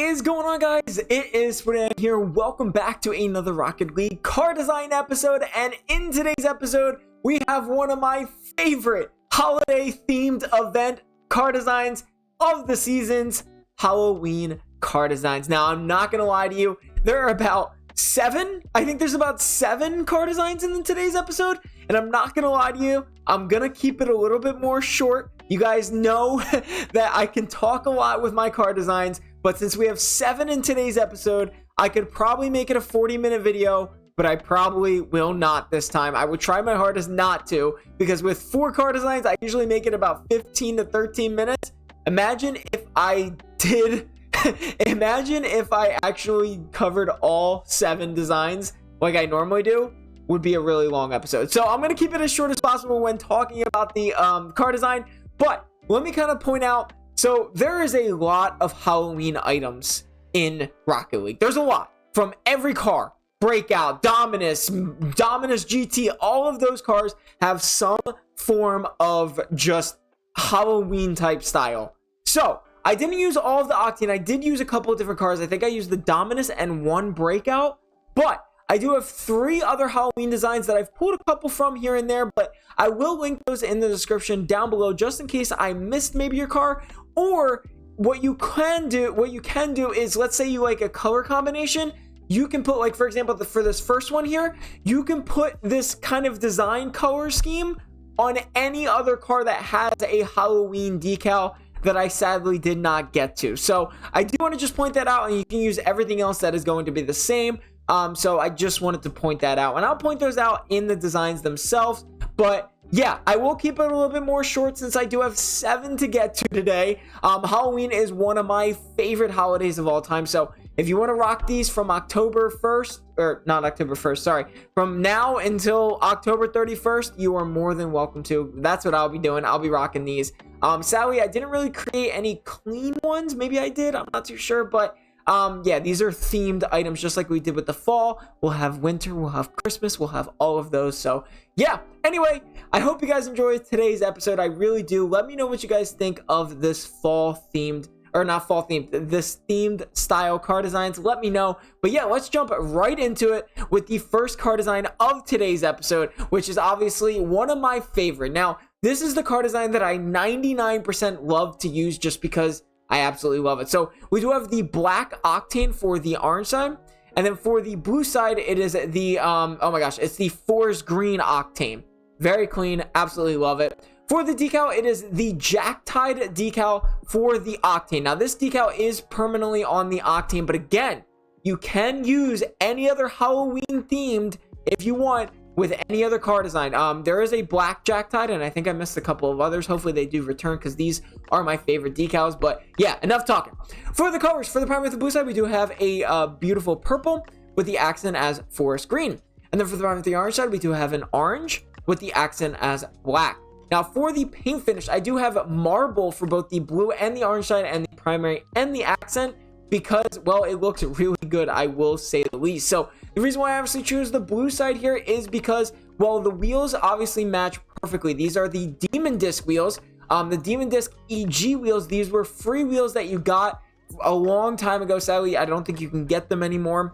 is going on, guys? It is Fernand here. Welcome back to another Rocket League car design episode, and in today's episode we have one of my favorite holiday themed event car designs of the season's Halloween car designs. Now, I'm not gonna lie to you, there are about I think there's about 7 car designs in today's episode, and I'm not gonna lie to you, I'm gonna keep it a little bit more short. You guys know that I can talk a lot with my car designs, but since we have 7 in today's episode, I could probably make it a 40-minute video, but I probably will not this time. I would try my hardest not to, because with 4 car designs, I usually make it about 15 to 13 minutes. Imagine if I actually covered all 7 designs like I normally do. Would be a really long episode. So I'm going to keep it as short as possible when talking about the car design. But let me kind of point out, so there is a lot of Halloween items in Rocket League. There's a lot from every car. Breakout, Dominus GT, all of those cars have some form of just Halloween type style. So I didn't use all of the Octane. I did use a couple of different cars. I think I used the Dominus and 1 Breakout, but I do have 3 other Halloween designs that I've pulled a couple from here and there, but I will link those in the description down below just in case I missed maybe your car. Or what you can do is, let's say you like a color combination, you can put, like, for example, for this first one here, you can put this kind of design color scheme on any other car that has a Halloween decal that I sadly did not get to. So I do want to just point that out, and you can use everything else that is going to be the same. So I just wanted to point that out, and I'll point those out in the designs themselves. But yeah, I will keep it a little bit more short since I do have 7 to get to today. Halloween is one of my favorite holidays of all time. So if you want to rock these from October 1st, or not October 1st, sorry, from now until October 31st, you are more than welcome to. That's what I'll be doing. I'll be rocking these. Sadly, I didn't really create any clean ones. Maybe I did. I'm not too sure, but yeah, these are themed items just like we did with the fall. We'll have winter, we'll have Christmas, we'll have all of those. So yeah, anyway, I hope you guys enjoyed today's episode. I really do. Let me know what you guys think of this fall themed, or not fall themed, this themed style car designs. Let me know. But yeah, let's jump right into it with the first car design of today's episode, which is obviously one of my favorite. Now, this is the car design that I 99% love to use just because I absolutely love it. So we do have the black Octane for the orange side, and then for the blue side, it is the oh my gosh, it's the forest green Octane. Very clean, absolutely love it. For the decal, it is the Jacktide decal for the Octane. Now this decal is permanently on the Octane, but again, you can use any other Halloween themed if you want with any other car design. There is a black Jacktide, and I think I missed a couple of others. Hopefully they do return, because these are my favorite decals. But yeah, enough talking. For the colors, for the primary with the blue side, we do have a beautiful purple with the accent as forest green. And then for the primary with the orange side, we do have an orange with the accent as black. Now for the paint finish, I do have marble for both the blue and the orange side, and the primary and the accent, because, well, it looks really good, I will say the least. So the reason why I obviously choose the blue side here is because, well, the wheels obviously match perfectly. These are the Demon Disc wheels. The Demon Disc EG wheels, these were free wheels that you got a long time ago. Sadly, I don't think you can get them anymore.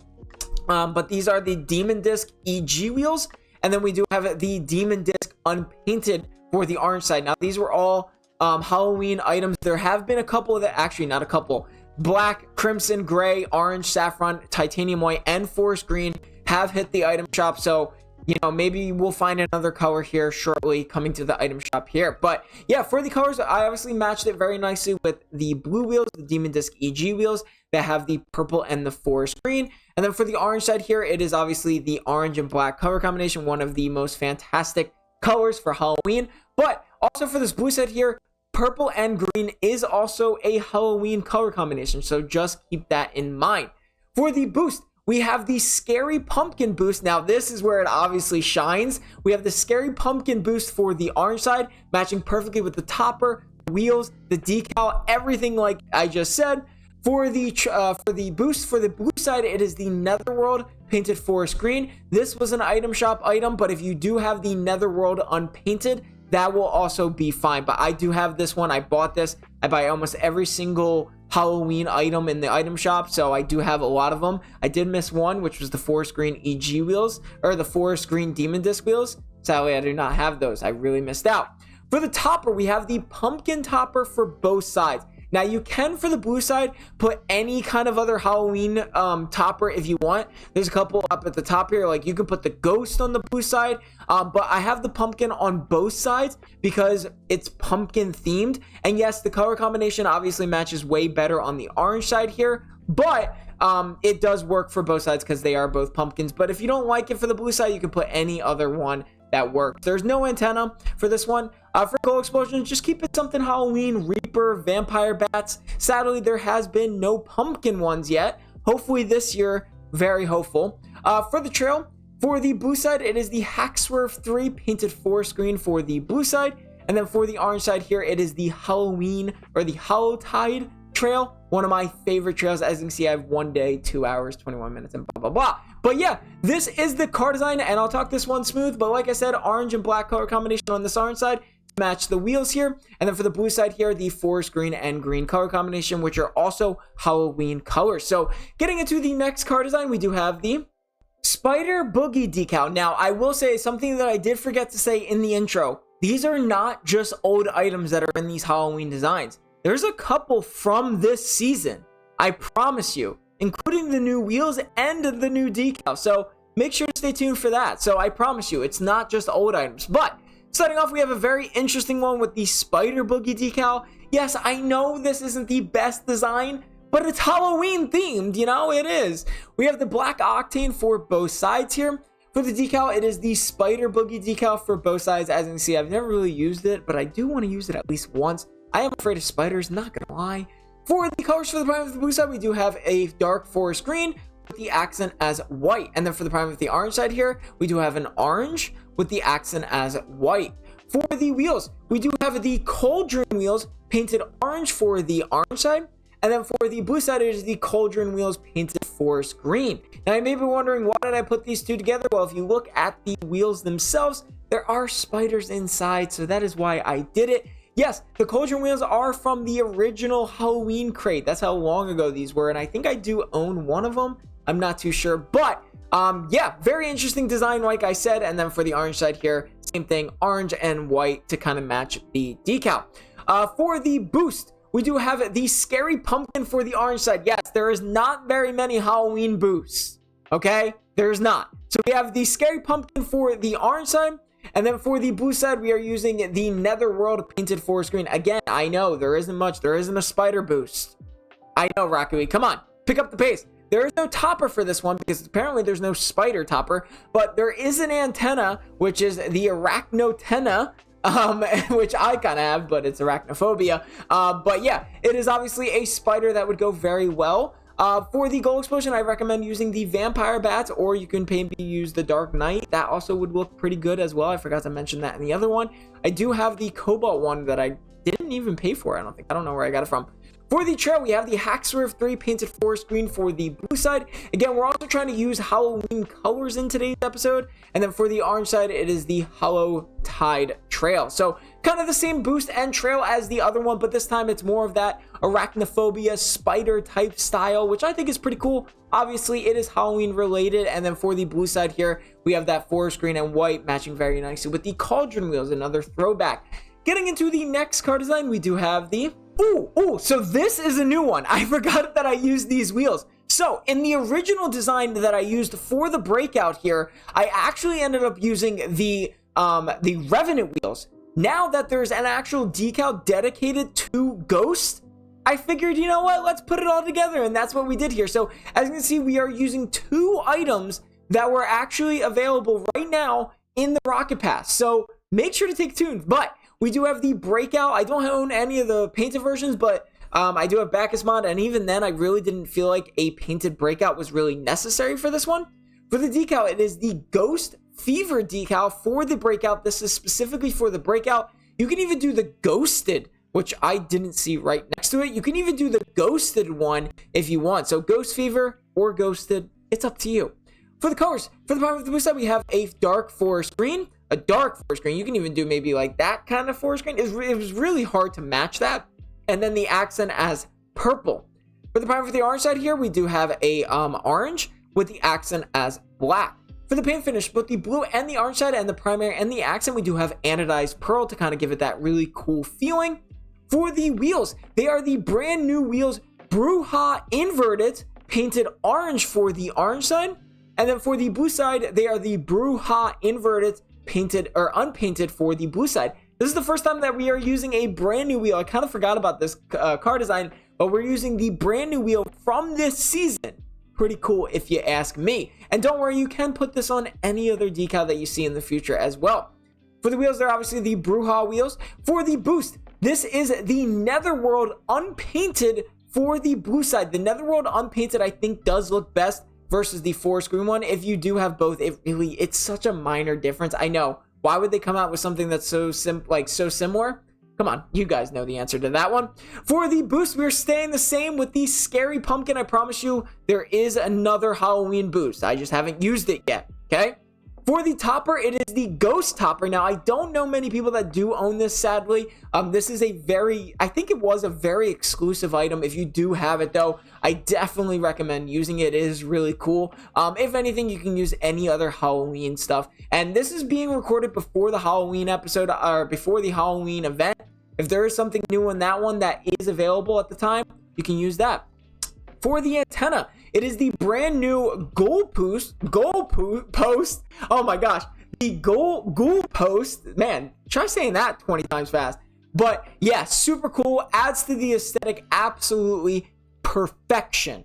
But these are the Demon Disc EG wheels. And then we do have the Demon Disc unpainted for the orange side. Now, these were all Halloween items. There have been a couple of the, actually not a couple, black, crimson, gray, orange, saffron, titanium white, and forest green have hit the item shop. So, you know, maybe we'll find another color here shortly coming to the item shop here. But yeah, for the colors, I obviously matched it very nicely with the blue wheels, the Demon Disc EG wheels that have the purple and the forest green. And then for the orange side here, it is obviously the orange and black color combination, one of the most fantastic colors for Halloween. But also for this blue side here, purple and green is also a Halloween color combination, so just keep that in mind. For the boost, we have the Scary Pumpkin boost. Now, this is where it obviously shines. We have the Scary Pumpkin boost for the orange side, matching perfectly with the topper, the wheels, the decal, everything like I just said. For the boost for the blue side, it is the Netherworld painted forest green. This was an item shop item, but if you do have the Netherworld unpainted, that will also be fine. But I do have this one. I bought this. I buy almost every single Halloween item in the item shop, so I do have a lot of them. I did miss one, which was the forest green EG wheels, or the forest green demon disc wheels. Sadly, I do not have those. I really missed out. For the topper, we have the pumpkin topper for both sides. Now, you can, for the blue side, put any kind of other Halloween topper if you want. There's a couple up at the top here. Like, you can put the ghost on the blue side, but I have the pumpkin on both sides because it's pumpkin themed. And yes, the color combination obviously matches way better on the orange side here, but it does work for both sides because they are both pumpkins. But if you don't like it for the blue side, you can put any other one that works. There's no antenna for this one. For Gold Explosions, just keep it something Halloween, Reaper, Vampire Bats. Sadly, there has been no pumpkin ones yet. Hopefully this year, very hopeful. For the trail, for the blue side, it is the Hackswerve 3 painted forest green for the blue side. And then for the orange side here, it is the Halloween or the Hallowtide trail. One of my favorite trails. As you can see, I have 1 day, 2 hours, 21 minutes, and blah, blah, blah. But yeah, this is the car design, and I'll talk this one smooth. But like I said, orange and black color combination on this orange side to match the wheels here. And then for the blue side here, the forest green and green color combination, which are also Halloween colors. So getting into the next car design, we do have the Spider Boogie decal. Now, I will say something that I did forget to say in the intro. These are not just old items that are in these Halloween designs. There's a couple from this season, I promise you, including the new wheels and the new decal. So make sure to stay tuned for that. So I promise you, it's not just old items. But starting off, we have a very interesting one with the Spider Boogie decal. Yes, I know this isn't the best design, but it's Halloween themed, you know, it is. We have the black octane for both sides here. For the decal, it is the Spider Boogie decal for both sides. As you can see, I've never really used it, but I do want to use it at least once. I am afraid of spiders, not gonna lie. For the colors for the prime of the blue side, we do have a dark forest green with the accent as white. And then for the prime of the orange side here, we do have an orange with the accent as white. For the wheels, we do have the Cauldron wheels painted orange for the orange side. And then for the blue side, it is the Cauldron wheels painted forest green. Now, you may be wondering, why did I put these two together? Well, if you look at the wheels themselves, there are spiders inside, so that is why I did it. Yes, the Cauldron wheels are from the original Halloween crate. That's how long ago these were, and I think I do own one of them. I'm not too sure, but yeah, very interesting design, like I said. And then for the orange side here, same thing, orange and white to kind of match the decal. For the boost, we do have the scary pumpkin for the orange side. Yes, there is not very many Halloween boosts, okay? There's not. So we have the scary pumpkin for the orange side. And then for the blue side, we are using the Netherworld painted forest green. Again, I know there isn't much. There isn't a spider boost. I know, Rockaway. Come on, pick up the pace. There is no topper for this one because apparently there's no spider topper. But there is an antenna, which is the Arachnophobia, which I kind of have, but it's Arachnophobia. But yeah, it is obviously a spider that would go very well. For the Gold Explosion, I recommend using the Vampire Bats, or you can maybe use the Dark Knight. That also would look pretty good as well. I forgot to mention that in the other one. I do have the Cobalt one that I didn't even pay for, I don't think. I don't know where I got it from. For the trail, we have the Hackswerve 3 painted forest green for the blue side. Again, we're also trying to use Halloween colors in today's episode. And then for the orange side, it is the Hallowtide trail. So kind of the same boost and trail as the other one, but this time it's more of that Arachnophobia spider type style, which I think is pretty cool. Obviously, it is Halloween related. And then for the blue side here, we have that forest green and white matching very nicely with the Cauldron wheels, another throwback. Getting into the next car design, we do have the... so this is a new one. I forgot that I used these wheels. So in the original design that I used for the breakout here, I actually ended up using the Revenant wheels. Now that there's an actual decal dedicated to Ghost, I figured, you know what, let's put it all together, and that's what we did here. So as you can see, we are using two items that were actually available right now in the Rocket Pass. So make sure to take tuned. But we do have the breakout. I don't own any of the painted versions, but I do have Bacchus mod, and even then I really didn't feel like a painted breakout was really necessary for this one. For the decal, it is the Ghost Fever decal for the breakout. This is specifically for the breakout. You can even do the Ghosted, which I didn't see right next to it. You can even do the Ghosted one if you want. So Ghost Fever or Ghosted, it's up to you. For the colors, for the bottom of the blue side, we have a dark forest green a dark forest green. You can even do maybe like that kind of forest green. It was really hard to match that. And then the accent as purple. For the primary for the orange side here, we do have a orange with the accent as black. For the paint finish, both the blue and the orange side and the primary and the accent, we do have anodized pearl to kind of give it that really cool feeling. For the wheels, they are the brand new wheels, Bruja inverted, painted orange for the orange side. And then for the blue side, they are the Bruja inverted, painted or unpainted for the blue side. This is the first time that we are using a brand new wheel. I kind of forgot about this car design, but we're using the brand new wheel from this season. Pretty cool if you ask me. And don't worry, you can put this on any other decal that you see in the future as well. For the wheels, they're obviously the Bruja wheels. For the boost, this is the Netherworld unpainted for the blue side. The Netherworld unpainted, I think, does look best versus the forest green one. If you do have both, it's such a minor difference. I know. Why would they come out with something that's so similar? Come on, you guys know the answer to that one. For the boost, we're staying the same with the scary pumpkin. I promise you, there is another Halloween boost. I just haven't used it yet, okay? For the topper, it is the ghost topper. Now, I don't know many people that do own this, sadly. This is I think it was a very exclusive item. If you do have it, though, I definitely recommend using it. It is really cool. If anything, you can use any other Halloween stuff. And this is being recorded before the Halloween episode, or before the Halloween event. If there is something new in that one that is available at the time, you can use that. For the antenna, it is the brand new goal post. Oh my gosh, the goal post. Man, try saying that 20 times fast. But yeah, super cool. Adds to the aesthetic, absolutely perfection.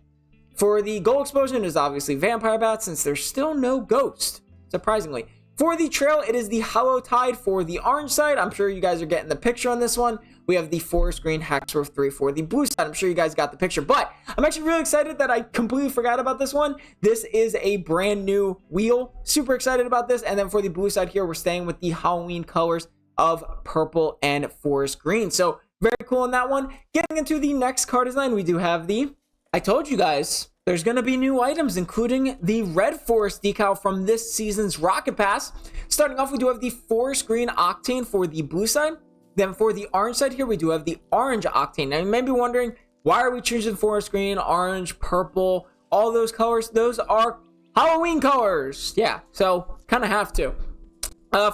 For the goal explosion is obviously vampire bats, since there's still no ghost, surprisingly. For the trail, it is the Jacktide for the orange side. I'm sure you guys are getting the picture on this one. We have the forest green Hacksworth 3 for the blue side. I'm sure you guys got the picture, but I'm actually really excited that I completely forgot about this one. This is a brand new wheel. Super excited about this. And then for the blue side here, we're staying with the Halloween colors of purple and forest green. So very cool on that one. Getting into the next car design, we do have I told you guys, there's going to be new items, including the red forest decal from this season's Rocket Pass. Starting off, we do have the forest green Octane for the blue side. Then for the orange side here, we do have the orange Octane. Now, you may be wondering, why are we choosing forest green, orange, purple, all those colors? Those are Halloween colors. Yeah, so kind of have to.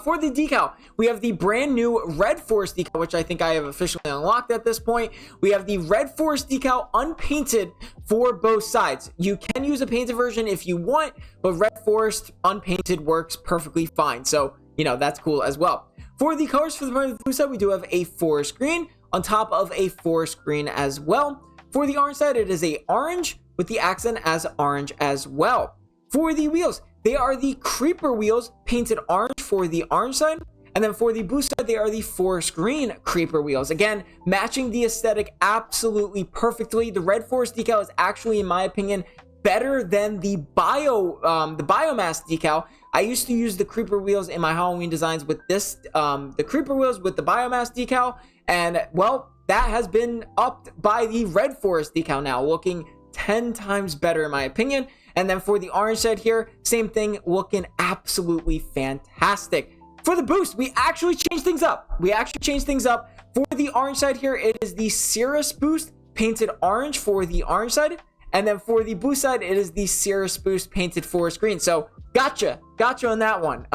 For the decal, we have the brand new red forest decal, which I think I have officially unlocked at this point. We have the red forest decal unpainted for both sides. You can use a painted version if you want, but red forest unpainted works perfectly fine. So, that's cool as well. For the colors for the blue side, we do have a forest green on top of a forest green as well. For the orange side, it is a orange with the accent as orange as well. For the wheels, they are the creeper wheels painted orange for the orange side. And then for the blue side, they are the forest green creeper wheels. Again, matching the aesthetic absolutely perfectly. The red forest decal is actually, in my opinion, better than the biomass decal. I used to use the creeper wheels in my Halloween designs with the creeper wheels with the biomass decal. And well, that has been upped by the red forest decal now, looking 10 times better in my opinion. And then for the orange side here, same thing, looking absolutely fantastic. For the boost, we actually changed things up. For the orange side here, it is the Cirrus boost painted orange for the orange side. And then for the blue side, it is the Cirrus boost painted forest green. So gotcha on that one.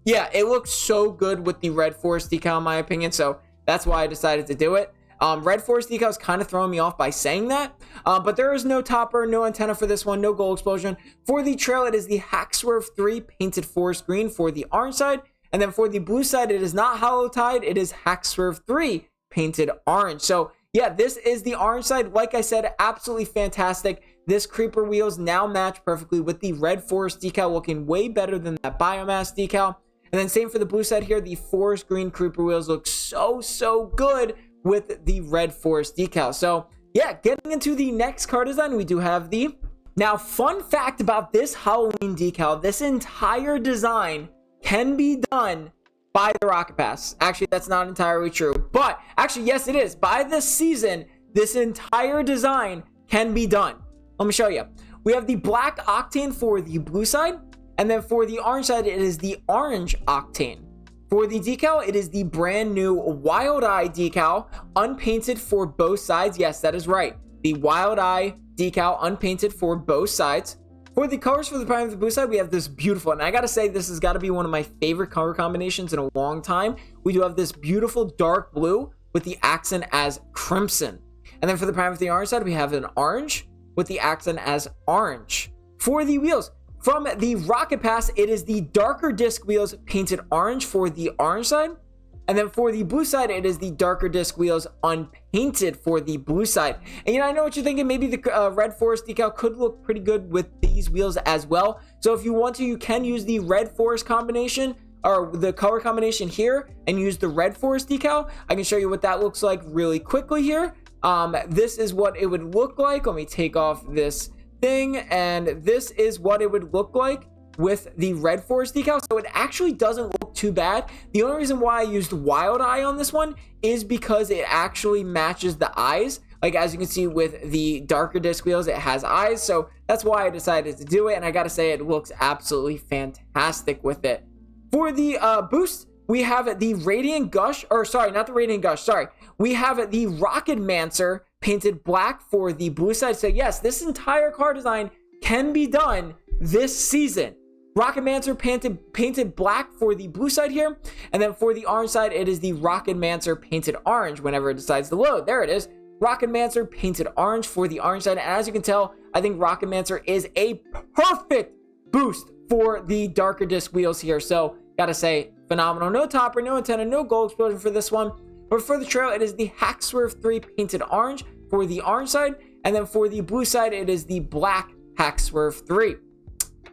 Yeah, it looks so good with the red forest decal in my opinion. So that's why I decided to do it. Red forest decal is kind of throwing me off by saying that, but there is no topper, no antenna for this one, no goal explosion. For the trail, it is the Hacksworth 3 painted forest green for the orange side. And then for the blue side, it is not Jacktide, it is Hacksworth 3 painted orange. So yeah, this is the orange side. Like I said, absolutely fantastic. This creeper wheels now match perfectly with the red forest decal, looking way better than that biomass decal. And then same for the blue side here, the forest green creeper wheels look so good with the red forest decal. So yeah, getting into the next car design, we do have now fun fact about this Halloween decal, this entire design can be done by the Rocket Pass. Actually, that's not entirely true, but actually, yes, it is. By this season, this entire design can be done. Let me show you. We have the black Octane for the blue side, And then for the orange side, it is the orange Octane. For the decal, it is the brand new Wildeye decal, unpainted for both sides. Yes, that is right. The Wildeye decal, unpainted for both sides. For the colors for the prime of the blue side, we have this beautiful, and I gotta say, this has gotta be one of my favorite color combinations in a long time. We do have this beautiful dark blue with the accent as crimson. And then for the prime of the orange side, we have an orange with the accent as orange. For the wheels, from the Rocket Pass, it is the darker disc wheels painted orange for the orange side. And then for the blue side, it is the darker disc wheels unpainted for the blue side. And I know what you're thinking, maybe the Red Forest decal could look pretty good with these wheels as well. So if you want to, you can use the Red Forest combination or the color combination here and use the Red Forest decal. I can show you what that looks like really quickly here. This is what it would look like. Let me take off this thing, and this is what it would look like with the Red Forest decal. So it actually doesn't look too bad. The only reason why I used Wildeye on this one is because it actually matches the eyes. Like, as you can see with the darker disc wheels, it has eyes. So that's why I decided to do it. And I gotta say, it looks absolutely fantastic with it. For the boost, we have the Radiant Gush, or sorry, not the Radiant Gush, sorry. We have the Rocket Mancer painted black for the blue side. So yes, this entire car design can be done this season. Rocket Mancer painted black for the blue side here. And then for the orange side, it is the Rocket Mancer painted orange whenever it decides to load. There it is. Rocket Mancer painted orange for the orange side. And as you can tell, I think Rocket Mancer is a perfect boost for the darker disc wheels here. So gotta say, phenomenal. No topper, no antenna, no gold explosion for this one. But for the trail, it is the Hack Swerve 3 painted orange for the orange side. And then for the blue side, it is the black Hack Swerve 3.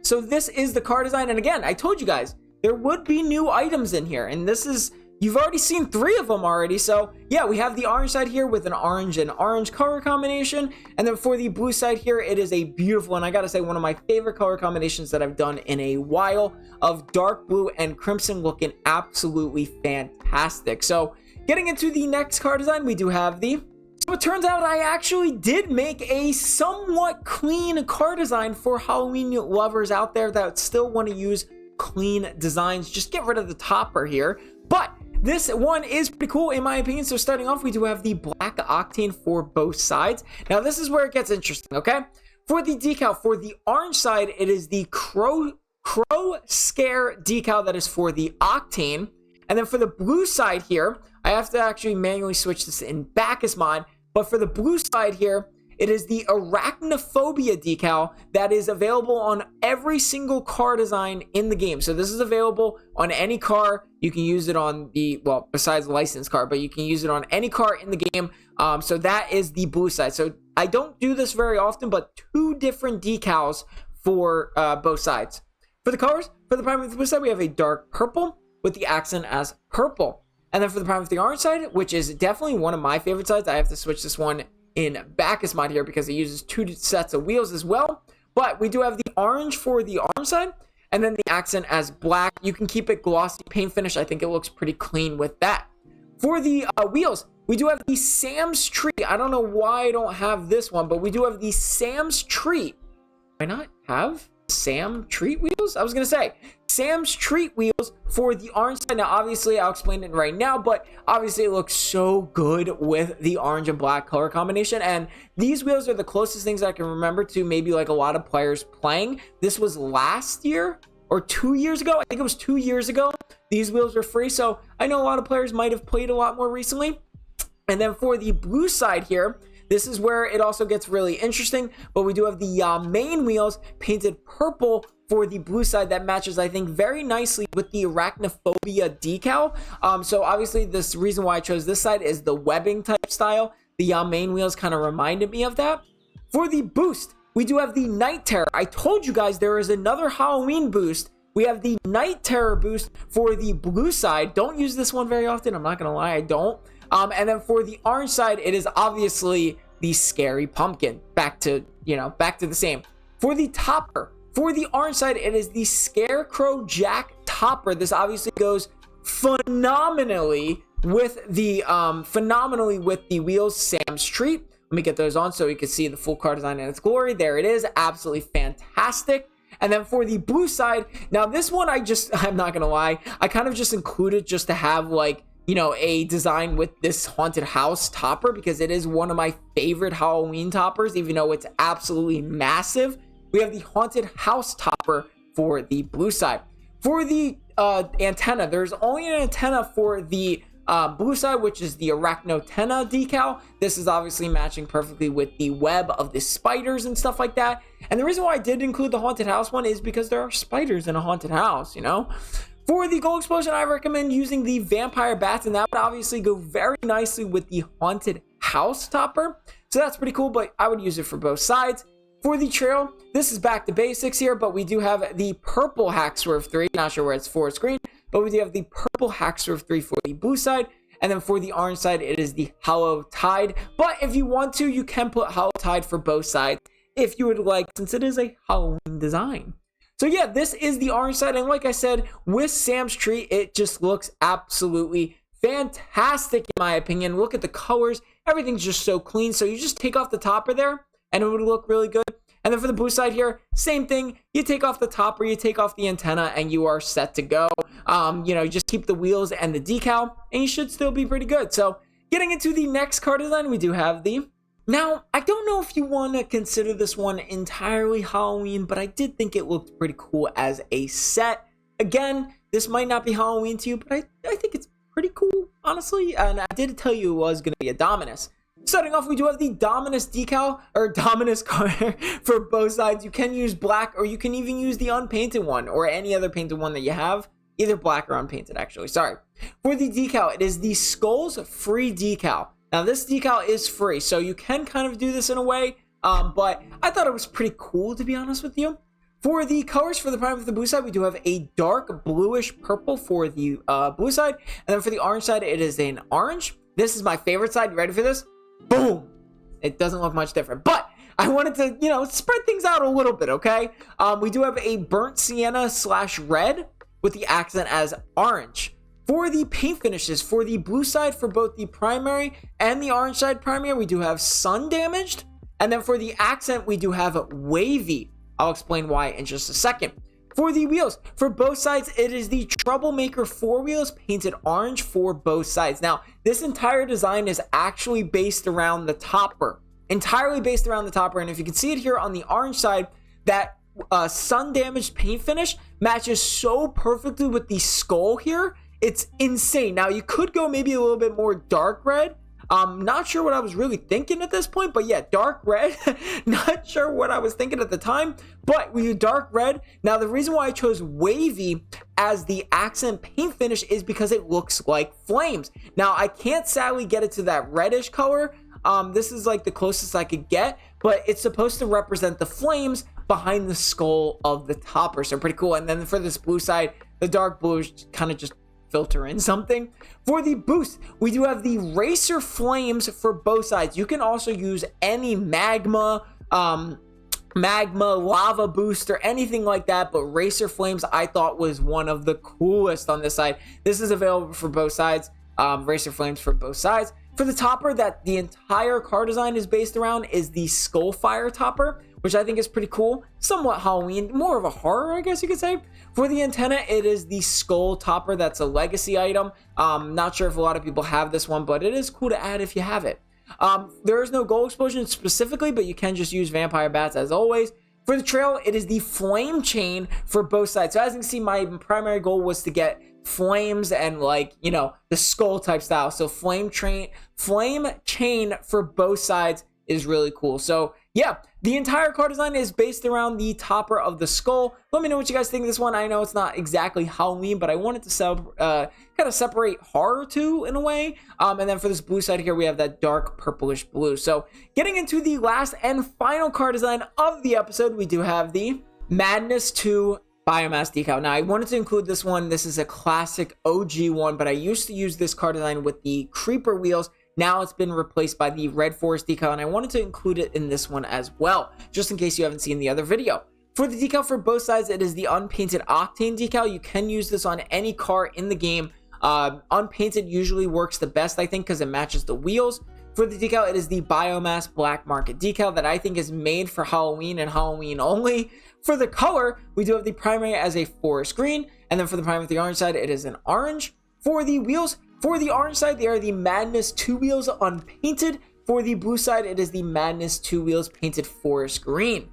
So this is the car design. And again, I told you guys, there would be new items in here. And this is, you've already seen 3 of them already. So yeah, we have the orange side here with an orange and orange color combination. And then for the blue side here, it is a beautiful, and I gotta say, one of my favorite color combinations that I've done in a while, of dark blue and crimson, looking absolutely fantastic. So getting into the next car design, we do have the... So it turns out I actually did make a somewhat clean car design for Halloween lovers out there that still want to use clean designs. Just get rid of the topper here. But this one is pretty cool in my opinion. So starting off, we do have the black Octane for both sides. Now this is where it gets interesting, okay? For the decal, for the orange side, it is the Crowscare decal that is for the Octane. And then for the blue side here, I have to actually manually switch this in Bacchus mod. But for the blue side here, it is the Arachnophobia decal that is available on every single car design in the game. So this is available on any car. You can use it on the, well, besides the licensed car, but you can use it on any car in the game. So that is the blue side. So I don't do this very often, but 2 different decals for both sides. For the colors, for the primary blue side, we have a dark purple with the accent as purple. And then for the prime of the orange side, which is definitely one of my favorite sides, I have to switch this one in Bacchus mod here because it uses 2 sets of wheels as well. But we do have the orange for the orange side, and then the accent as black. You can keep it glossy paint finish. I think it looks pretty clean with that. For the wheels, we do have the Sam's Treat. I don't know why I don't have this one, but we do have the Sam's Treat. Why not have Sam Treat wheels? I was gonna say Sam's Treat wheels for the orange side. Now obviously I'll explain it right now, but obviously it looks so good with the orange and black color combination, and these wheels are the closest things I can remember to maybe like a lot of players playing. This was last year or 2 years ago. I think it was 2 years ago these wheels were free, so I know a lot of players might have played a lot more recently. And then for the blue side here, this is where it also gets really interesting, but we do have the main wheels painted purple for the blue side that matches, I think, very nicely with the Arachnophobia decal. So obviously this reason why I chose this side is the webbing type style. The main wheels kind of reminded me of that. For the boost, we do have the Night Terror. I told you guys there is another Halloween boost. We have the Night Terror boost for the blue side. Don't use this one very often. I'm not going to lie, I don't. And then for the orange side, it is obviously the Scary Pumpkin. Back to the same. For the topper, for the orange side, it is the Scarecrow Jack topper. This obviously goes phenomenally with the wheels Sam's Treat. Let me get those on so you can see the full car design in its glory. There it is. Absolutely fantastic. And then for the blue side, now this one I'm not gonna lie, I kind of just included just to have like, you know, a design with this haunted house topper, because it is one of my favorite Halloween toppers, even though it's absolutely massive. We have the haunted house topper for the blue side. For the antenna, there's only an antenna for the blue side, which is the Arachnophobia decal. This is obviously matching perfectly with the web of the spiders and stuff like that. And the reason why I did include the haunted house one is because there are spiders in a haunted house, you know. For the gold explosion, I recommend using the vampire bats, and that would obviously go very nicely with the haunted house topper. So that's pretty cool, but I would use it for both sides. For the trail, this is back to basics here, but we do have the purple Hackswerve 3. Not sure where it's for screen, but we do have the purple Hackswerve 3 for the blue side. And then for the orange side, it is the Hallowtide. But if you want to, you can put Hallowtide for both sides if you would like, since it is a Halloween design. So yeah, this is the orange side, and like I said, with Sam's tree, it just looks absolutely fantastic in my opinion. Look at the colors, everything's just so clean. So you just take off the topper there, and it would look really good. And then for the blue side here, same thing. You take off the topper, you take off the antenna, and you are set to go. You know, just keep the wheels and the decal, and you should still be pretty good. So getting into the next car design, we do have the... Now, I don't know if you want to consider this one entirely Halloween, but I did think it looked pretty cool as a set. Again, this might not be Halloween to you, but I think it's pretty cool, honestly. And I did tell you it was going to be a Dominus. Starting off, we do have the Dominus decal, or Dominus car for both sides. You can use black, or you can even use the unpainted one, or any other painted one that you have. Either black or unpainted, actually. Sorry. For the decal, it is the Skulls free decal. Now, this decal is free, so you can kind of do this in a way, but I thought it was pretty cool, to be honest with you. For the colors for the prime of the blue side, we do have a dark bluish purple for the blue side, and then for the orange side, it is an orange. This is my favorite side. You ready for this? Boom! It doesn't look much different, but I wanted to, you know, spread things out a little bit, okay? We do have a burnt sienna / red with the accent as orange. For the paint finishes, for the blue side, for both the primary and the orange side primary, we do have sun damaged. And then for the accent, we do have wavy. I'll explain why in just a second. For the wheels, for both sides, it is the Troublemaker 4 wheels painted orange for both sides. Now, this entire design is actually based around the topper. Entirely based around the topper. And if you can see it here on the orange side, that sun damaged paint finish matches so perfectly with the skull here. It's insane. Now, you could go maybe a little bit more dark red. Not sure what I was really thinking at this point, but yeah, dark red. Not sure what I was thinking at the time, but we do dark red. Now, the reason why I chose wavy as the accent paint finish is because it looks like flames. Now, I can't sadly get it to that reddish color. This is like the closest I could get, but it's supposed to represent the flames behind the skull of the topper. So pretty cool. And then for this blue side, the dark blue is kind of just filter in something. For the boost, we do have the Racer Flames for both sides. You can also use any magma, lava boost, or anything like that, but Racer Flames I thought was one of the coolest on this side. This is available for both sides. Racer Flames for both sides. For the topper that the entire car design is based around is the Skullfire topper, which I think is pretty cool. Somewhat Halloween, more of a horror, I guess you could say. For the antenna, it is the skull topper. That's a legacy item. Not sure if a lot of people have this one, but it is cool to add if you have it. There is no gold explosion specifically, but you can just use vampire bats as always. For the trail, it is the flame chain for both sides. So as you can see, my primary goal was to get flames and, like, you know, the skull type style. So flame chain for both sides is really cool. So yeah, the entire car design is based around the topper of the skull. Let me know what you guys think of this one. I know it's not exactly Halloween, but I wanted to kind of separate horror too in a way. And then for this blue side here, we have that dark purplish blue. So getting into the last and final car design of the episode, we do have the Madness 2 Biomass decal. Now, I wanted to include this one. This is a classic OG one, but I used to use this car design with the Creeper wheels. Now it's been replaced by the Red Forest decal, and I wanted to include it in this one as well, just in case you haven't seen the other video. For the decal for both sides, it is the unpainted Octane decal. You can use this on any car in the game. Unpainted usually works the best, I think, because it matches the wheels. for the decal, it is the Biomass Black Market decal that I think is made for Halloween and Halloween only. For the color, we do have the primary as a forest green, and then for the primary with the orange side, it is an orange. For the wheels, for the orange side, they are the Madness 2 wheels unpainted. For the blue side, it is the Madness 2 wheels painted forest green.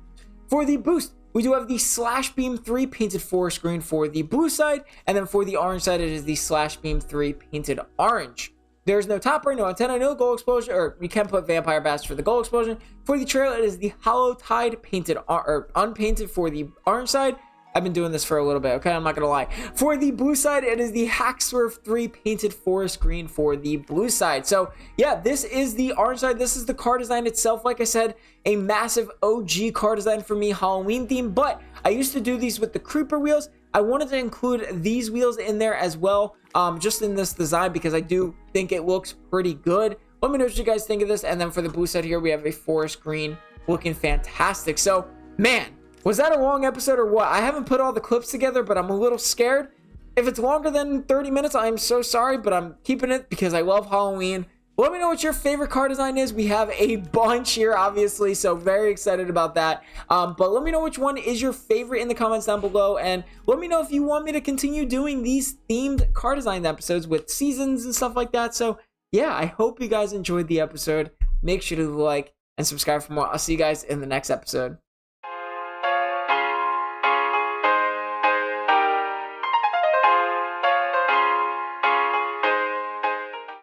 For the boost, we do have the Slash Beam 3 painted forest green for the blue side, and then for the orange side, it is the Slash Beam 3 painted orange. There's no top ring, no antenna, no gold explosion, or you can put Vampire Bats for the gold explosion. For the trail, it is the Hollow Tide painted or unpainted for the orange side. I've been doing this for a little bit, okay? I'm not gonna lie. For the blue side, it is the Hack Swerve 3 painted forest green for the blue side. So yeah, this is the orange side. This is the car design itself. Like I said, a massive OG car design for me, Halloween theme, but I used to do these with the creeper wheels. I wanted to include these wheels in there as well, just in this design, because I do think it looks pretty good. Let me know what you guys think of this. And then for the blue side here, we have a forest green looking fantastic. So man, was that a long episode or what? I haven't put all the clips together, but I'm a little scared. If it's longer than 30 minutes, I'm so sorry, but I'm keeping it because I love Halloween. Let me know what your favorite car design is. We have a bunch here, obviously, so very excited about that. But let me know which one is your favorite in the comments down below, and let me know if you want me to continue doing these themed car design episodes with seasons and stuff like that. So yeah, I hope you guys enjoyed the episode. Make sure to like and subscribe for more. I'll see you guys in the next episode.